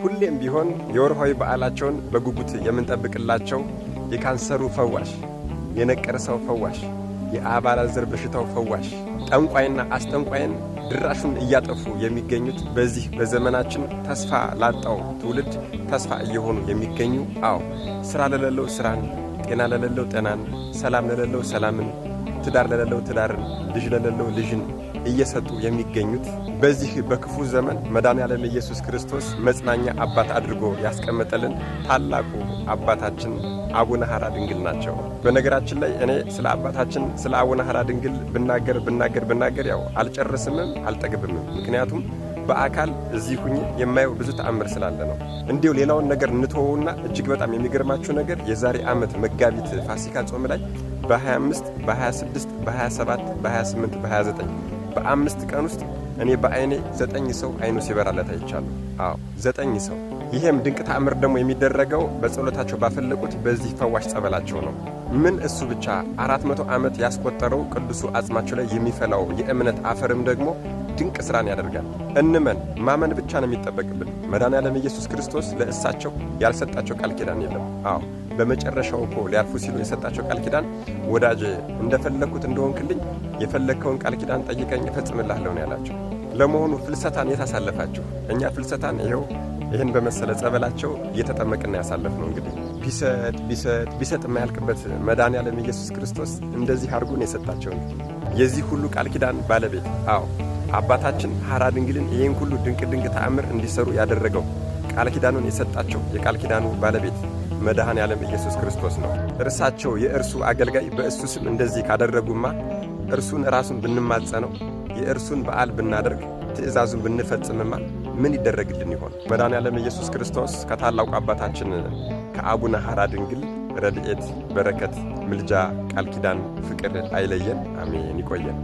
ሁሌም ቢሆን የወርሃዊ በዓላቸውን በጉጉት የምንጠብቅላቸው የካንሰሩ ፈዋሽ፣ የነቀርሳው ፈዋሽ፣ የአባላዘር በሽታው ፈዋሽ፣ ጠንቋይና አስጠንቋይን ድራሹን እያጠፉ የሚገኙት በዚህ በዘመናችን ተስፋ ላጣው ትውልድ ተስፋ እየሆኑ የሚገኙ ስራ ለሌለው ስራን፣ ጤና ለሌለው ጤናን፣ ሰላም ለሌለው ሰላምን፣ ትዳር ለሌለው ትዳርን፣ ልጅ ለሌለው ልጅን እየሰጡ የሚገኙት በዚህ በክፉ ዘመን መድኃኔዓለም ኢየሱስ ክርስቶስ መጽናኛ አባት አድርጎ ያስቀመጠልን ታላቁ አባታችን አቡነ ሐራ ድንግል ናቸው። በነገራችን ላይ እኔ ስለ አባታችን ስለ አቡነ ሐራ ድንግል ብናገር ያው አልጨርስምም አልጠግብምም። ምክንያቱም በአካል እዚህ ሁኜ የማየው ብዙ ተአምር ስላለ ነው። እንዲሁ ሌላውን ነገር እንተወውና እጅግ በጣም የሚገርማችሁ ነገር የዛሬ ዓመት መጋቢት ፋሲካ ጾም ላይ በ25 በ26 በ27 በ28 በ29 በ5 ቀን ውስጥ እኔ በአይኔ 9 ሰው አይኑ ሲበራለት አይቻለሁ። 9 ሰው። ይሄም ድንቅ ተአምር ደግሞ የሚደረገው በጸሎታቸው ባፈለቁት በዚህ ፈዋሽ ጸበላቸው ነው። ምን እሱ ብቻ 400 ዓመት ያስቆጠረው ቅዱሱ አጽማቸው ላይ የሚፈላው የእምነት አፈርም ደግሞ ድንቅ ሥራን ያደርጋል። እንመን ማመን ብቻ ነው የሚጠበቅብን። መድኃኔዓለም ኢየሱስ ክርስቶስ ለእሳቸው ያልሰጣቸው ቃል ኪዳን የለም። በመጨረሻው እኮ ሊያልፉ ሲሉ የሰጣቸው ቃል ኪዳን ወዳጄ እንደፈለግኩት እንደሆንክልኝ የፈለግከውን ቃል ኪዳን ጠይቀኝ እፈጽምልሃለሁ ነው ያላቸው። ለመሆኑ ፍልሰታን የት አሳለፋችሁ? እኛ ፍልሰታን ይህን በመሰለ ጸበላቸው እየተጠመቅና ያሳለፍነው። እንግዲህ ቢሰጥ የማያልቅበት መድኃኔዓለም ኢየሱስ ክርስቶስ እንደዚህ አድርጎን የሰጣቸው የዚህ ሁሉ ቃል ኪዳን ባለቤት አባታችን ሐራ ድንግልን ይህን ሁሉ ድንቅ ተአምር እንዲሰሩ ያደረገው ቃል ኪዳኑን የሰጣቸው የቃል ኪዳኑ ባለቤት መድኃኔዓለም ኢየሱስ ክርስቶስ ነው። እርሳቸው የእርሱ አገልጋይ በእሱ ስም እንደዚህ ካደረጉማ እርሱን ራሱን ብንማጸነው የእርሱን በዓል ብናደርግ ትእዛዙን ብንፈጽምማ ምን ይደረግልን ይሆን? መድኃኔዓለም ኢየሱስ ክርስቶስ ከታላቁ አባታችን ከአቡነ ሐራ ድንግል ረድኤት፣ በረከት፣ ምልጃ፣ ቃል ኪዳን፣ ፍቅር አይለየን። አሜን። ይቆየን።